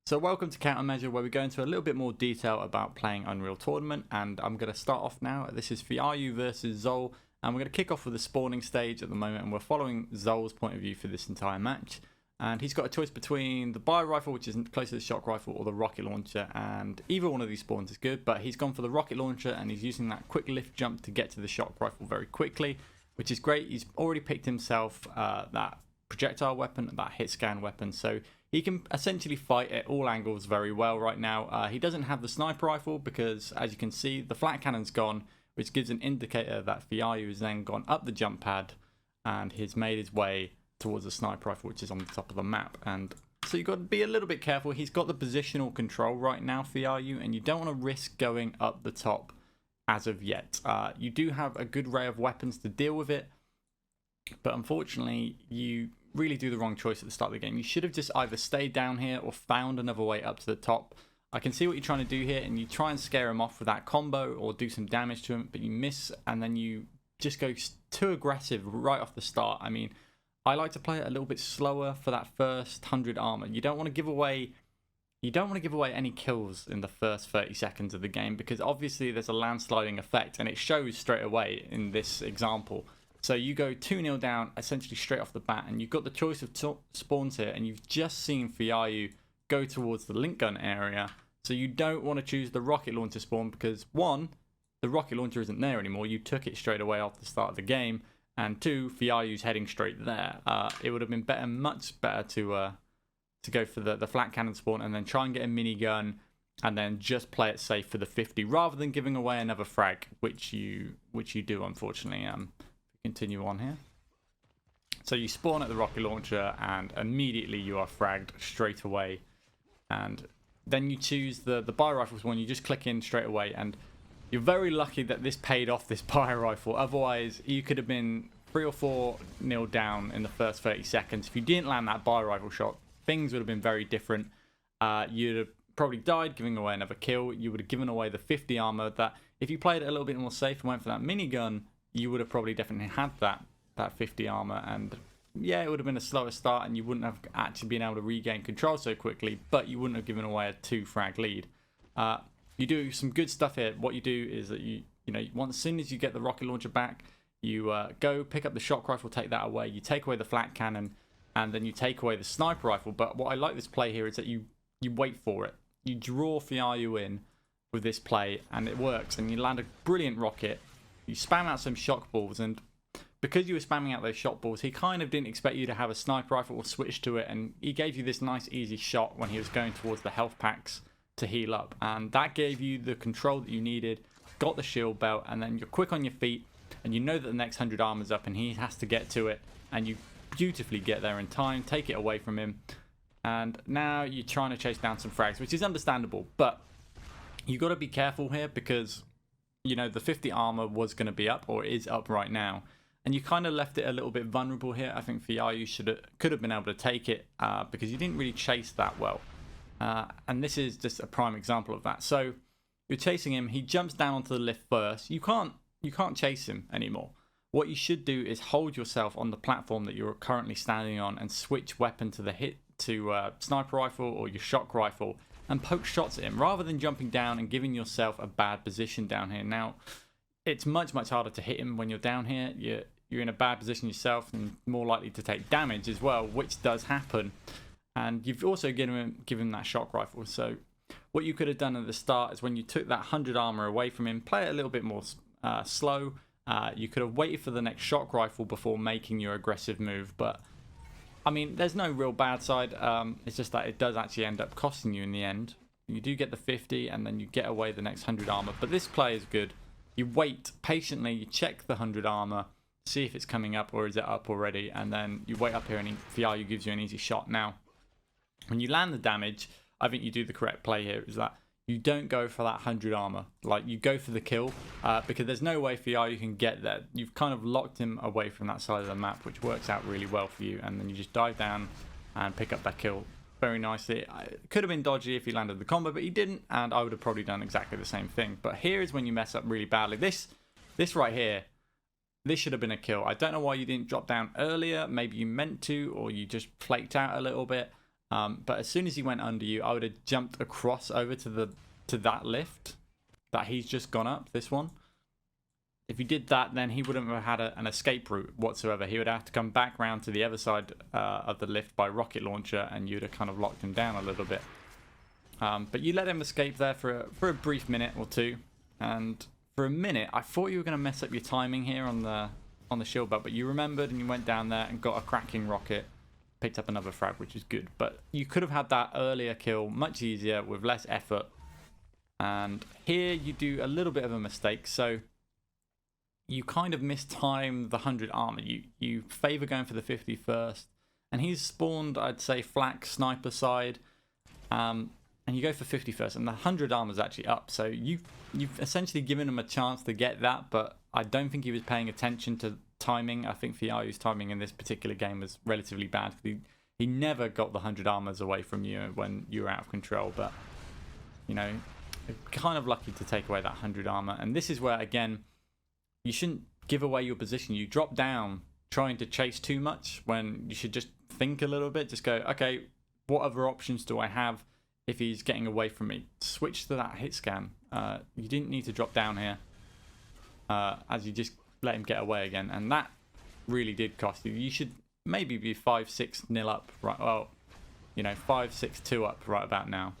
So welcome to CounterMeasure, where we go into a little bit more detail about playing Unreal Tournament, and I'm going to start off now. This is Fjaru versus Zol, and we're going to kick off with the spawning stage at the moment, and we're following Zol's point of view for this entire match. And he's got a choice between the bio rifle, which is close to the shock rifle, or the rocket launcher, and either one of these spawns is good, but he's gone for the rocket launcher, and he's using that quick lift jump to get to the shock rifle very quickly, which is great. He's already picked himself that projectile weapon, that hit scan weapon, so he can essentially fight at all angles very well right now. He doesn't have the sniper rifle because, as you can see, the flat cannon's gone, which gives an indicator that Fjaru has then gone up the jump pad and he's made his way towards the sniper rifle, which is on the top of the map. And so you've got to be a little bit careful. He's got the positional control right now, Fjaru, and you don't want to risk going up the top as of yet. You do have a good array of weapons to deal with it, but unfortunately, you really do the wrong choice at the start of the game. You should have just either stayed down here or found another way up to the top. I can see what you're trying to do here, and you try and scare him off with that combo or do some damage to him, but you miss, and then you just go too aggressive right off the start. I mean, I like to play it a little bit slower for that first 100 armor. You don't want to give away any kills in the first 30 seconds of the game, because obviously there's a landsliding effect, and it shows straight away in this example. So you go 2-0 down essentially straight off the bat, and you've got the choice of spawns here, and you've just seen Fjaru go towards the link gun area. So you don't want to choose the rocket launcher spawn because, one, the rocket launcher isn't there anymore. You took it straight away off the start of the game, and two, Fjaru's heading straight there. It would have been better, much better to go for the flat cannon spawn and then try and get a minigun and then just play it safe for the 50 rather than giving away another frag, which you do, unfortunately. Continue on here. So you spawn at the rocket launcher and immediately you are fragged straight away, and then you choose the bio rifles one. You just click in straight away, and you're very lucky that this paid off, this bio rifle. Otherwise you could have been 3 or 4-0 down in the first 30 seconds. If you didn't land that bio rifle shot, things would have been very different. You'd have probably died, giving away another kill. You would have given away the 50 armor that, if you played it a little bit more safe and went for that minigun, you would have probably definitely had that 50 armor, and yeah, it would have been a slower start and you wouldn't have actually been able to regain control so quickly, but you wouldn't have given away a 2 frag lead. You do some good stuff here. What you do is that you as soon as you get the rocket launcher back, you go pick up the shock rifle, take that away, you take away the flat cannon, and then you take away the sniper rifle. But what I like this play here is that you wait for it. You draw Fjaru in with this play and it works, and you land a brilliant rocket. You spam out some shock balls, and because you were spamming out those shock balls, he kind of didn't expect you to have a sniper rifle or switch to it, and he gave you this nice easy shot when he was going towards the health packs to heal up, and that gave you the control that you needed, got the shield belt, and then you're quick on your feet, and you know that the next 100 armor's up and he has to get to it, and you beautifully get there in time, take it away from him, and now you're trying to chase down some frags, which is understandable, but you got to be careful here because the 50 armor was going to be up, or is up right now, and you kind of left it a little bit vulnerable here. I think Fjaru could have been able to take it because you didn't really chase that well, and this is just a prime example of that. So you're chasing him, he jumps down onto the lift first. You can't chase him anymore. What you should do is hold yourself on the platform that you're currently standing on and switch weapon to the sniper rifle or your shock rifle, and poke shots at him rather than jumping down and giving yourself a bad position down here. Now, it's much harder to hit him when you're down here. You're in a bad position yourself and more likely to take damage as well, which does happen. And you've also given him that shock rifle. So what you could have done at the start is, when you took that 100 armor away from him, play it a little bit more slow. You could have waited for the next shock rifle before making your aggressive move, but I mean, there's no real bad side. It's just that it does actually end up costing you in the end. You do get the 50 and then you get away the next 100 armor. But this play is good. You wait patiently, you check the 100 armor, see if it's coming up or is it up already. And then you wait up here and Fjaru gives you an easy shot. Now, when you land the damage, I think you do the correct play here, is that you don't go for that 100 armor. Like, you go for the kill because there's no way Fjaru can get there. You've kind of locked him away from that side of the map, which works out really well for you. And then you just dive down and pick up that kill very nicely. It could have been dodgy if he landed the combo, but he didn't, and I would have probably done exactly the same thing. But here is when you mess up really badly. This right here, this should have been a kill. I don't know why you didn't drop down earlier. Maybe you meant to, or you just flaked out a little bit. But as soon as he went under you, I would have jumped across over to that lift that he's just gone up, this one. If you did that, then he wouldn't have had an escape route whatsoever. He would have to come back round to the other side of the lift by rocket launcher, and you'd have kind of locked him down a little bit. But you let him escape there for a brief minute or two, and for a minute I thought you were going to mess up your timing here on the shield belt, but you remembered and you went down there and got a cracking rocket, picked up another frag, which is good. But you could have had that earlier kill much easier with less effort, and here you do a little bit of a mistake. So you kind of mistime the 100 armor. You favor going for the 50 first, and he's spawned, I'd say, flak sniper side, and you go for 50 first, and the 100 armor is actually up. So you've essentially given him a chance to get that, but I don't think he was paying attention to timing. I think Fjaru's timing in this particular game was relatively bad. He never got the 100 armors away from you when you were out of control, but you know, kind of lucky to take away that 100 armor. And this is where, again, you shouldn't give away your position. You drop down trying to chase too much when you should just think a little bit. Just go, okay, what other options do I have if he's getting away from me? Switch to that hit scan. You didn't need to drop down here as you just let him get away again. And that really did cost you. You should maybe be 5-6-0 up. Right, well, you know, 5-6-2 up right about now.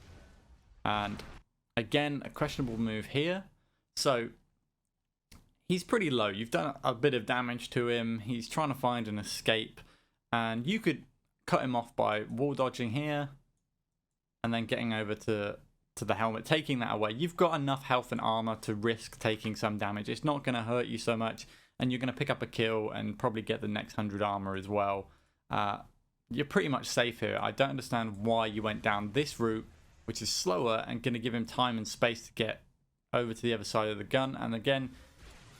And again, a questionable move here. So he's pretty low. You've done a bit of damage to him. He's trying to find an escape, and you could cut him off by wall dodging here and then getting over to the helmet, taking that away. You've got enough health and armor to risk taking some damage. It's not going to hurt you so much, and you're going to pick up a kill and probably get the next 100 armor as well. You're pretty much safe here. I don't understand why you went down this route, which is slower and going to give him time and space to get over to the other side of the gun. And again,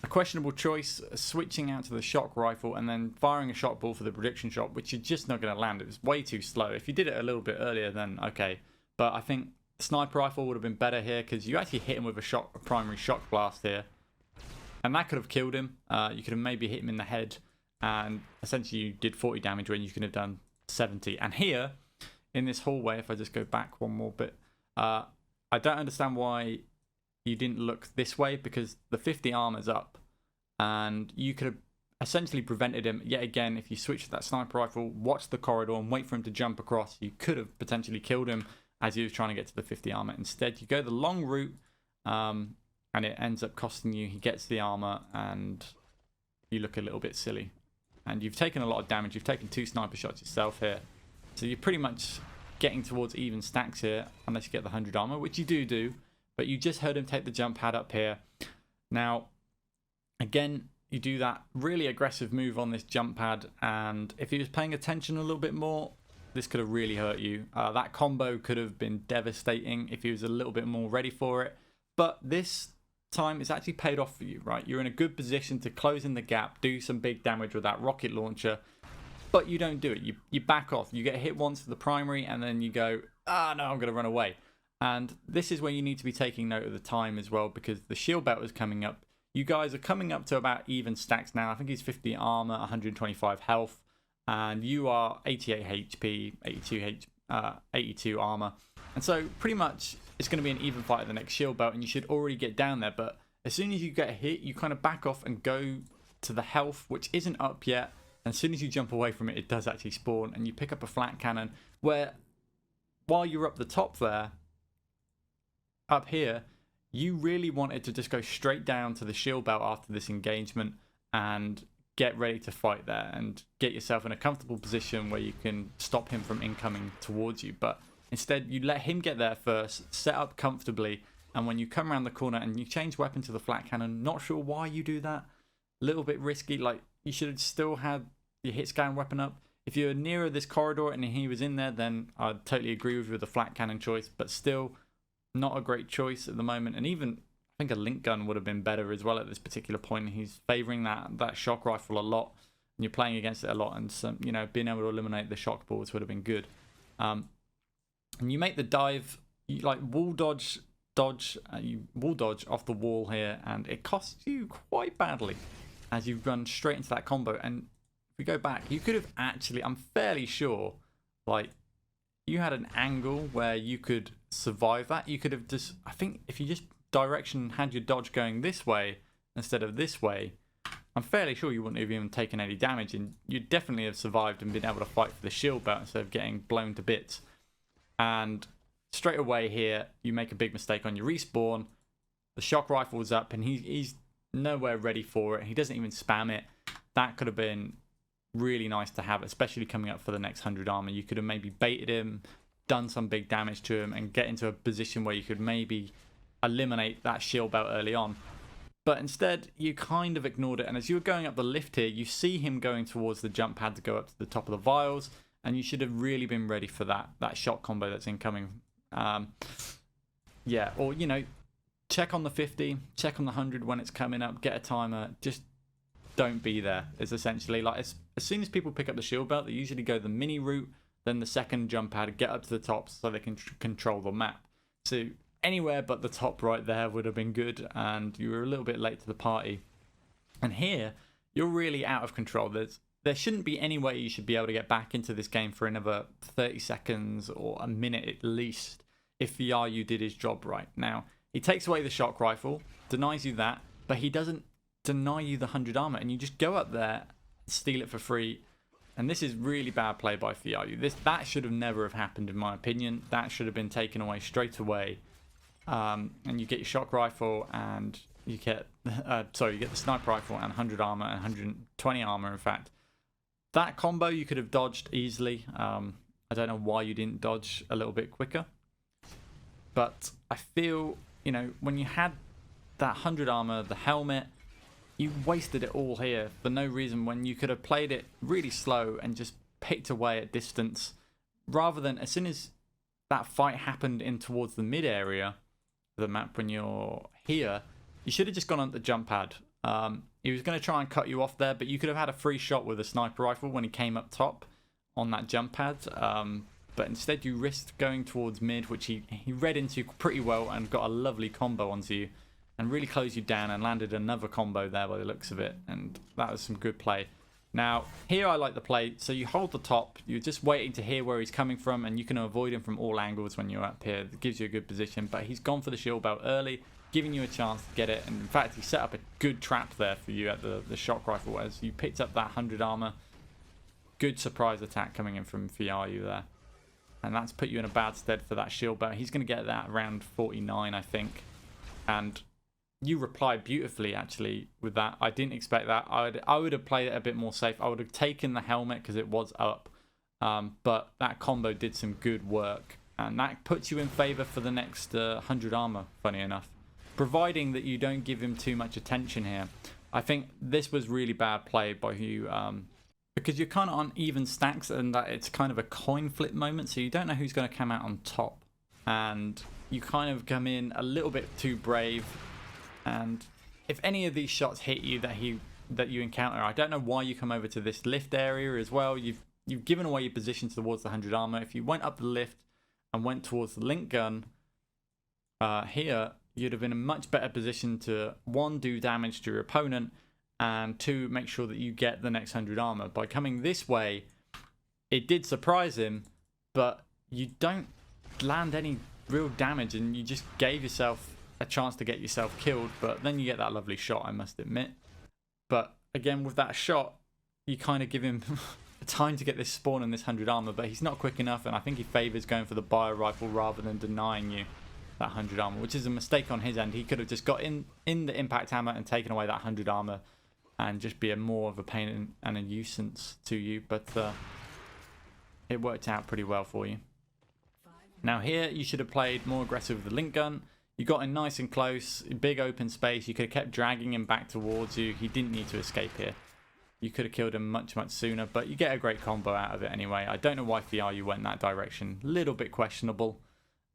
a questionable choice, switching out to the shock rifle and then firing a shot ball for the prediction shot, which you're just not going to land. It was way too slow. If you did it a little bit earlier, then okay. But I think the sniper rifle would have been better here, because you actually hit him with a primary shock blast here, and that could have killed him. You could have maybe hit him in the head, and essentially you did 40 damage when you could have done 70. And here in this hallway, if I just go back one more bit, I don't understand why you didn't look this way, because the 50 armor's up and you could have essentially prevented him yet again. If you switch to that sniper rifle, watch the corridor and wait for him to jump across, you could have potentially killed him as he was trying to get to the 50 armor. Instead, you go the long route, and it ends up costing you. He gets the armor and you look a little bit silly, and you've taken a lot of damage. You've taken 2 sniper shots yourself here, so you're pretty much getting towards even stacks here, unless you get the 100 armor, which you do. But you just heard him take the jump pad up here. Now, again, you do that really aggressive move on this jump pad, and if he was paying attention a little bit more, this could have really hurt you. That combo could have been devastating if he was a little bit more ready for it. But this time, it's actually paid off for you, right? You're in a good position to close in the gap, do some big damage with that rocket launcher, but you don't do it. You back off. You get hit once for the primary, and then you go, no, I'm going to run away. And this is where you need to be taking note of the time as well, because the shield belt is coming up. You guys are coming up to about even stacks now. I think he's 50 armor, 125 health, and you are 88 HP, 82 armor. And so pretty much it's going to be an even fight at the next shield belt, and you should already get down there. But as soon as you get hit, you kind of back off and go to the health, which isn't up yet. And as soon as you jump away from it, it does actually spawn, and you pick up a flat cannon, where while you're up the top there, up here, you really wanted to just go straight down to the shield belt after this engagement and get ready to fight there and get yourself in a comfortable position where you can stop him from incoming towards you. But instead, you let him get there first, set up comfortably, and when you come around the corner and you change weapon to the flat cannon, not sure why you do that, a little bit risky. Like, you should have still had your hit scan weapon up. If you're nearer this corridor and he was in there, then I'd totally agree with you with the flat cannon choice, but still not a great choice at the moment. And even I think a link gun would have been better as well at this particular point. He's favoring that shock rifle a lot, and you're playing against it a lot, and some, you know, being able to eliminate the shock balls would have been good. And you make the dive, you like wall dodge, you wall dodge off the wall here, and it costs you quite badly as you run straight into that combo. And if we go back, you could have actually, I'm fairly sure, like, you had an angle where you could survive that. You could have just, I think if you just had your dodge going this way instead of this way, I'm fairly sure you wouldn't have even taken any damage, and you'd definitely have survived and been able to fight for the shield belt instead of getting blown to bits. And straight away here, you make a big mistake on your respawn. The shock rifle's up, and he's nowhere ready for it. He doesn't even spam it. That could have been really nice to have, especially coming up for the next 100 armor. You could have maybe baited him, done some big damage to him, and get into a position where you could maybe eliminate that shield belt early on. But instead, you kind of ignored it. And as you were going up the lift here, you see him going towards the jump pad to go up to the top of the vials. And you should have really been ready for that shot combo that's incoming. Yeah, or, you know, check on the 50, check on the 100 when it's coming up, get a timer. Just don't be there. It's essentially like, as soon as people pick up the shield belt, they usually go the mini route, then the second jump pad, get up to the top so they can control the map. So anywhere but the top right there would have been good, and you were a little bit late to the party. And here, you're really out of control. There shouldn't be any way you should be able to get back into this game for another 30 seconds or a minute at least if Fjaru did his job right. Now, he takes away the shock rifle, denies you that, but he doesn't deny you the 100 armor, and you just go up there, steal it for free. And this is really bad play by Fjaru. That should have never have happened, in my opinion. That should have been taken away straight away. And you get your shock rifle, and you get you get the sniper rifle and 100 armor and 120 armor. In fact, that combo you could have dodged easily. I don't know why you didn't dodge a little bit quicker, but I feel, you know, when you had that 100 armor, the helmet, you wasted it all here for no reason, when you could have played it really slow and just picked away at distance, rather than as soon as that fight happened in towards the mid area of the map when you're here, you should have just gone on the jump pad. He was going to try and cut you off there, but you could have had a free shot with a sniper rifle when he came up top on that jump pad. But instead you risked going towards mid, which he read into pretty well and got a lovely combo onto you and really closed you down and landed another combo there by the looks of it. And that was some good play. Now, here I like the play. So you hold the top, you're just waiting to hear where he's coming from, and you can avoid him from all angles when you're up here. It gives you a good position, but he's gone for the shield belt early, giving you a chance to get it. And in fact, he set up a good trap there for you at the shock rifle as you picked up that 100 armor. Good surprise attack coming in from Fjaru there. And that's put you in a bad stead for that shield belt. He's going to get that around 49, I think. And you replied beautifully, actually, with that. I didn't expect that. I would have played it a bit more safe. I would have taken the helmet because it was up. But that combo did some good work. And that puts you in favor for the next 100 armor, funny enough. Providing that you don't give him too much attention here. I think this was really bad play by you. Because you're kind of on even stacks, and that it's kind of a coin flip moment. So you don't know who's going to come out on top. And you kind of come in a little bit too brave. And if any of these shots hit you that you encounter, I don't know why you come over to this lift area as well. You've given away your position towards the 100 armor. If you went up the lift and went towards the link gun here, you'd have been in a much better position to, one, do damage to your opponent, and two, make sure that you get the next 100 armor. By coming this way, it did surprise him, but you don't land any real damage, and you just gave yourself a chance to get yourself killed. But then you get that lovely shot, I must admit. But again, with that shot, you kind of give him time to get this spawn and this 100 armor, but he's not quick enough, and I think he favors going for the bio rifle rather than denying you that 100 armor, which is a mistake on his end. He could have just got in the impact hammer and taken away that 100 armor and just be more of a pain and a nuisance to you, but it worked out pretty well for you. Now here, you should have played more aggressive with the link gun. You got in nice and close, big open space. You could have kept dragging him back towards you. He didn't need to escape here. You could have killed him much, much sooner, but you get a great combo out of it anyway. I don't know why Fjaru went that direction. Little bit questionable.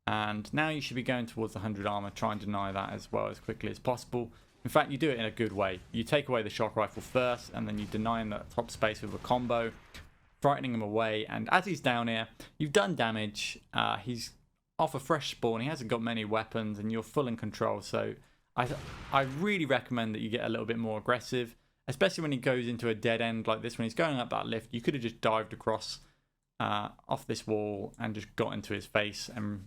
And now you should be going towards the 100 armor. Try and deny that as well as quickly as possible. In fact, you do it in a good way. You take away the shock rifle first, and then you deny him that top space with a combo, frightening him away. And as he's down here, you've done damage. He's off a fresh spawn. He hasn't got many weapons, and you're full in control. So I really recommend that you get a little bit more aggressive, especially when he goes into a dead end like this. When he's going up that lift, you could have just dived across off this wall and just got into his face and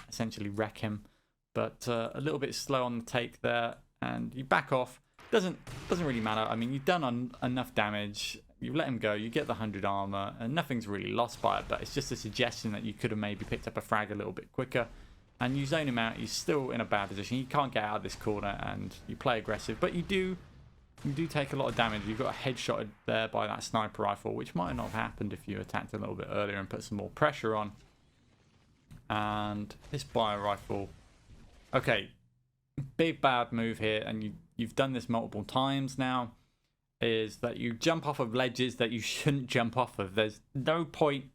essentially wreck him. But a little bit slow on the take there, and you back off. Doesn't really matter. I mean, you've done enough damage. You let him go. You get the 100 armor, and nothing's really lost by it. But it's just a suggestion that you could have maybe picked up a frag a little bit quicker. And you zone him out. He's still in a bad position. You can't get out of this corner, and you play aggressive. But you do take a lot of damage. You got headshotted there by that sniper rifle, which might not have happened if you attacked a little bit earlier and put some more pressure on. And this bio rifle. Okay, big bad move here, and you've done this multiple times now, is that you jump off of ledges that you shouldn't jump off of. There's no point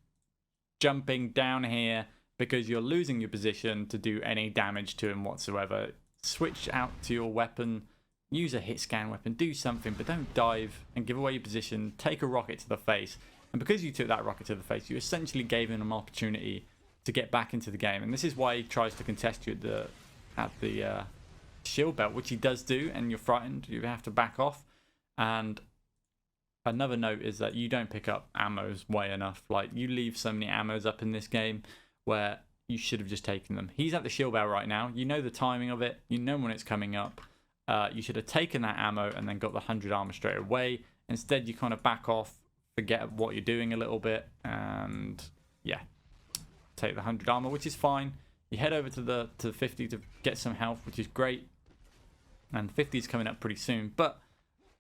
jumping down here because you're losing your position to do any damage to him whatsoever. Switch out to your weapon, use a hit scan weapon, do something, but don't dive and give away your position. Take a rocket to the face, and because you took that rocket to the face, you essentially gave him an opportunity to get back into the game, and this is why he tries to contest you at the shield belt, which he does do, and you're frightened. You have to back off. And another note is that you don't pick up ammos way enough. Like, you leave so many ammos up in this game where you should have just taken them. He's at the shield belt right now. You know the timing of it. You know when it's coming up. You should have taken that ammo and then got the 100 armor straight away. Instead, you kind of back off, forget what you're doing a little bit, and yeah, take the 100 armor, which is fine. You head over to 50 to get some health, which is great. And 50 is coming up pretty soon. But,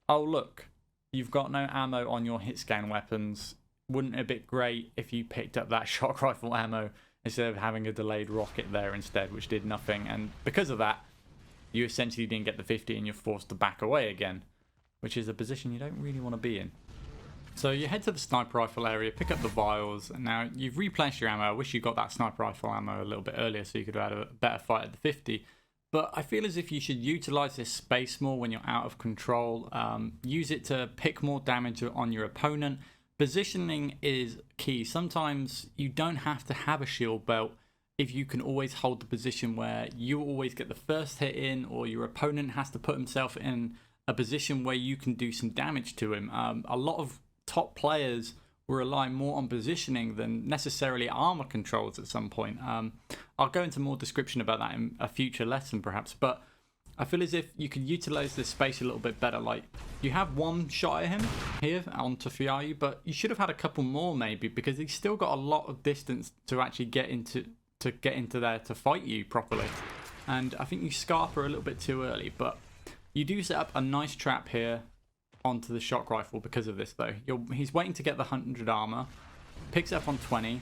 oh look, you've got no ammo on your hit scan weapons. Wouldn't it be great if you picked up that shock rifle ammo instead of having a delayed rocket there instead, which did nothing? And because of that, you essentially didn't get the 50 and you're forced to back away again, which is a position you don't really want to be in. So you head to the sniper rifle area, pick up the vials, and now you've replenished your ammo. I wish you got that sniper rifle ammo a little bit earlier so you could have had a better fight at the 50. But I feel as if you should utilize this space more when you're out of control. Use it to pick more damage on your opponent. Positioning is key. Sometimes you don't have to have a shield belt if you can always hold the position where you always get the first hit in, or your opponent has to put himself in a position where you can do some damage to him. A lot of top players will rely more on positioning than necessarily armor controls at some point. I'll go into more description about that in a future lesson perhaps, but I feel as if you could utilize this space a little bit better. Like, you have one shot at him here onto Fjaru, but you should have had a couple more maybe, because he's still got a lot of distance to actually get into there to fight you properly. And I think you scarper a little bit too early, but you do set up a nice trap here onto the shock rifle because of this though. He's waiting to get the 100 armor, picks it up on 20,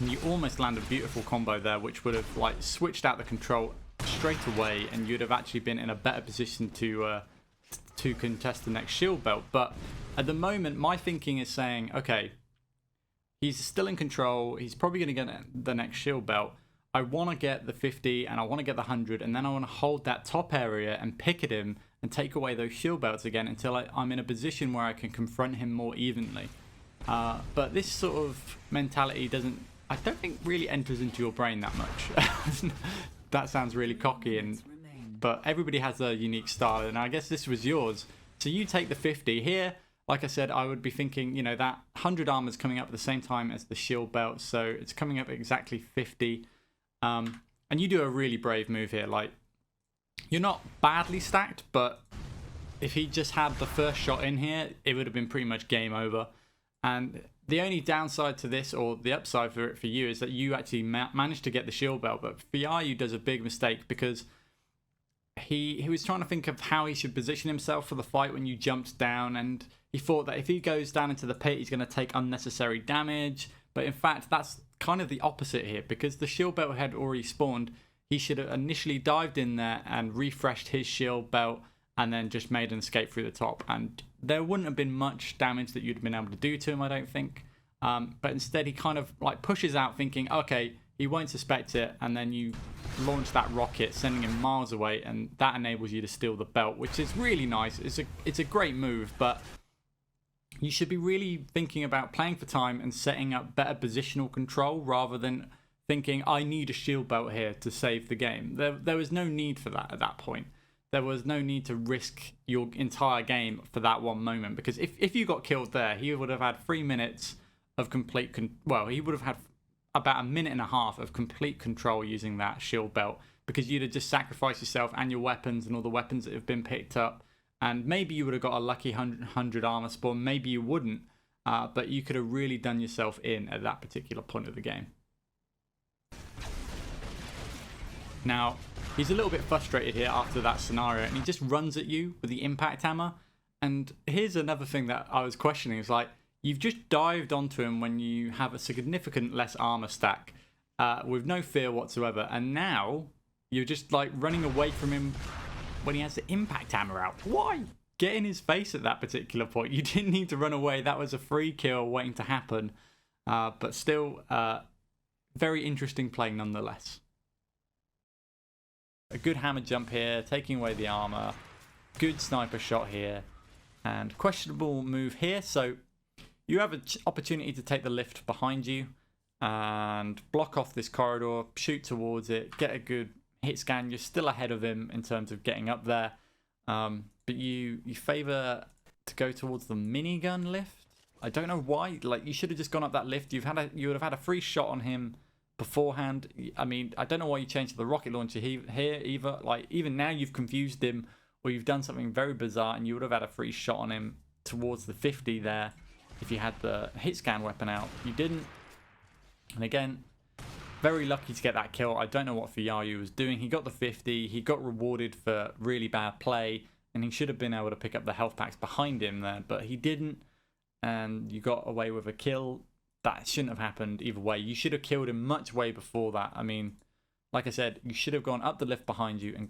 and you almost land a beautiful combo there, which would have like switched out the control straight away, and you'd have actually been in a better position to contest the next shield belt. But at the moment, my thinking is saying, okay, he's still in control, he's probably going to get the next shield belt. I want to get the 50 and I want to get the 100, and then I want to hold that top area and pick at him and take away those shield belts again until I'm in a position where I can confront him more evenly. But this sort of mentality I don't think really enters into your brain that much. That sounds really cocky, but everybody has a unique style, and I guess this was yours. So you take the 50 here. Like I said, I would be thinking, you know, that 100 armor is coming up at the same time as the shield belt, so it's coming up at exactly 50. And you do a really brave move here. Like, you're not badly stacked, but if he just had the first shot in here, it would have been pretty much game over. And the only downside to this, or the upside for it for you, is that you actually managed to get the shield belt. But Fjaru does a big mistake because he was trying to think of how he should position himself for the fight when you jumped down, and he thought that if he goes down into the pit, he's going to take unnecessary damage. But in fact, that's kind of the opposite here, because the shield belt had already spawned. He should have initially dived in there and refreshed his shield belt and then just made an escape through the top. And there wouldn't have been much damage that you'd have been able to do to him, I don't think. But instead, he kind of like pushes out thinking, okay, he won't suspect it. And then you launch that rocket, sending him miles away. And that enables you to steal the belt, which is really nice. It's a great move, but you should be really thinking about playing for time and setting up better positional control rather than thinking, I need a shield belt here to save the game. There was no need for that at that point. There was no need to risk your entire game for that one moment, because if you got killed there, he would have had 3 minutes of he would have had about a minute and a half of complete control using that shield belt, because you'd have just sacrificed yourself and your weapons and all the weapons that have been picked up, and maybe you would have got a lucky 100 armor spawn, maybe you wouldn't, but you could have really done yourself in at that particular point of the game. Now, he's a little bit frustrated here after that scenario, and he just runs at you with the impact hammer. And here's another thing that I was questioning. It's like, you've just dived onto him when you have a significant less armor stack with no fear whatsoever. And now you're just like running away from him when he has the impact hammer out. Why? Get in his face at that particular point. You didn't need to run away. That was a free kill waiting to happen. But still, very interesting play nonetheless. A good hammer jump here, taking away the armor. Good sniper shot here. And questionable move here. So you have an opportunity to take the lift behind you and block off this corridor, shoot towards it, get a good hit scan. You're still ahead of him in terms of getting up there. But you favor to go towards the minigun lift. I don't know why. Like, you should have just gone up that lift. You would have had a free shot on him beforehand. I mean, I don't know why you changed to the rocket launcher here either. Like, even now you've confused him, or you've done something very bizarre, and you would have had a free shot on him towards the 50 there if you had the hit scan weapon out. You didn't. And again, very lucky to get that kill. I don't know what Fjaru was doing. He got the 50. He got rewarded for really bad play, and he should have been able to pick up the health packs behind him there, but he didn't, and you got away with a kill. That shouldn't have happened either way. You should have killed him much way before that. I mean, like I said, you should have gone up the lift behind you and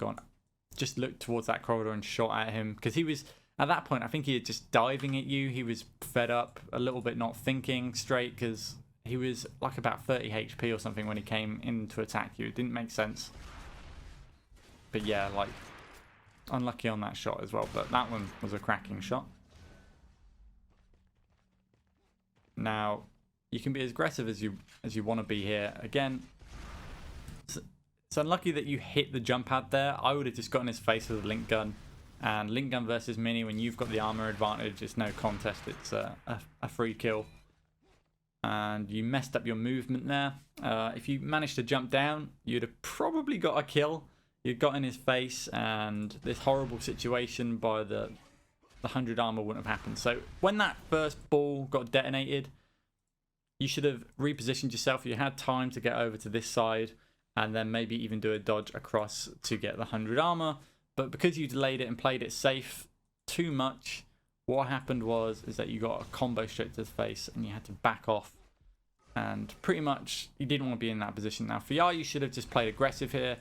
just looked towards that corridor and shot at him, because he was, at that point, I think he was just diving at you. He was fed up, a little bit not thinking straight, because he was like about 30 HP or something when he came in to attack you. It didn't make sense. But yeah, like, unlucky on that shot as well, but that one was a cracking shot. Now, you can be as aggressive as you want to be here. Again, it's unlucky that you hit the jump pad there. I would have just gotten his face with a link gun. And link gun versus mini, when you've got the armor advantage, it's no contest. It's a free kill. And you messed up your movement there. If you managed to jump down, you'd have probably got a kill. You'd got in his face, and this horrible situation by the 100 armor wouldn't have happened. So when that first ball got detonated, you should have repositioned yourself. You had time to get over to this side and then maybe even do a dodge across to get the 100 armor. But because you delayed it and played it safe too much, what happened is that you got a combo straight to the face and you had to back off. And pretty much you didn't want to be in that position. Now, Fjaru, you should have just played aggressive here.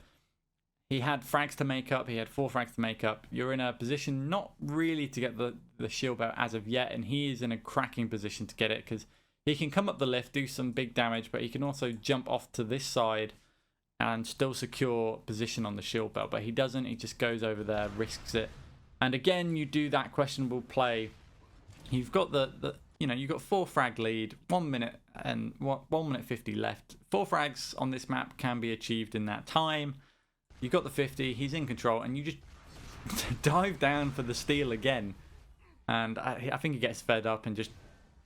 He had frags to make up. He had 4 frags to make up. You're in a position not really to get the shield belt as of yet. And he is in a cracking position to get it, because he can come up the lift, do some big damage, but he can also jump off to this side and still secure position on the shield belt. But he doesn't. He just goes over there, risks it. And again, you do that questionable play. You've got you've got 4 frag lead, 1 minute and 1 minute 50 left. 4 frags on this map can be achieved in that time. You got the 50. He's in control, and you just dive down for the steal again. And I think he gets fed up and just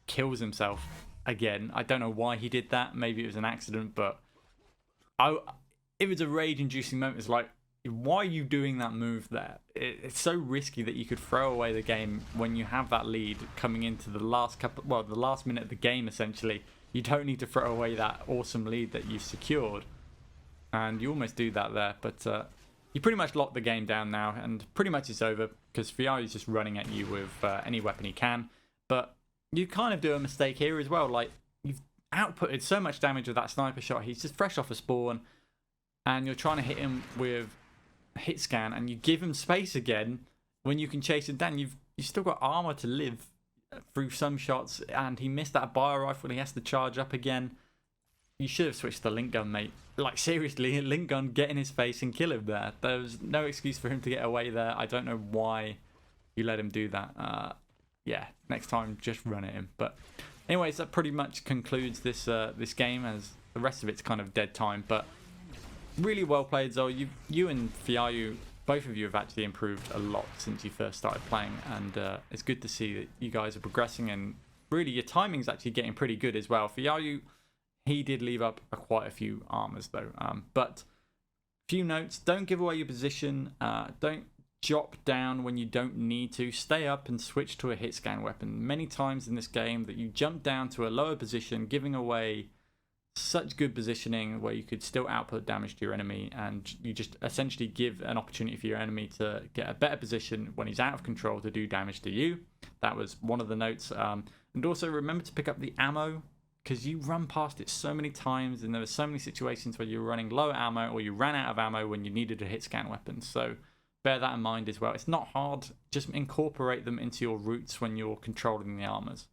kills himself again. I don't know why he did that. Maybe it was an accident, but it was a rage-inducing moment. It's like, why are you doing that move there? It's so risky that you could throw away the game when you have that lead coming into the last the last minute of the game, essentially. You don't need to throw away that awesome lead that you've secured. And you almost do that there, but you pretty much lock the game down now, and pretty much it's over, because Fjaru is just running at you with any weapon he can. But you kind of do a mistake here as well. Like, you've outputted so much damage with that sniper shot. He's just fresh off a spawn, and you're trying to hit him with hit scan, and you give him space again when you can chase him down. You've still got armor to live through some shots, and he missed that bio rifle. He has to charge up again. You should have switched to the link gun, mate. Like, seriously, link gun, get in his face and kill him there. There was no excuse for him to get away there. I don't know why you let him do that. Yeah, next time, just run at him. But anyways, that pretty much concludes this this game, as the rest of it's kind of dead time. But really well played, Zoe. You and Fjaru, both of you have actually improved a lot since you first started playing. And it's good to see that you guys are progressing and really your timing's actually getting pretty good as well. Fjaru, he did leave up quite a few armors though. But few notes: don't give away your position. Don't drop down when you don't need to. Stay up and switch to a hit scan weapon. Many times in this game that you jump down to a lower position, giving away such good positioning where you could still output damage to your enemy, and you just essentially give an opportunity for your enemy to get a better position when he's out of control to do damage to you. That was one of the notes. And also remember to pick up the ammo, because you run past it so many times, and there were so many situations where you were running low ammo or you ran out of ammo when you needed a hit scan weapon. So bear that in mind as well. It's not hard, just incorporate them into your routes when you're controlling the armors.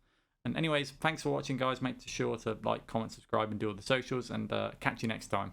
And anyways, thanks for watching guys. Make sure to like, comment, subscribe and do all the socials, and catch you next time.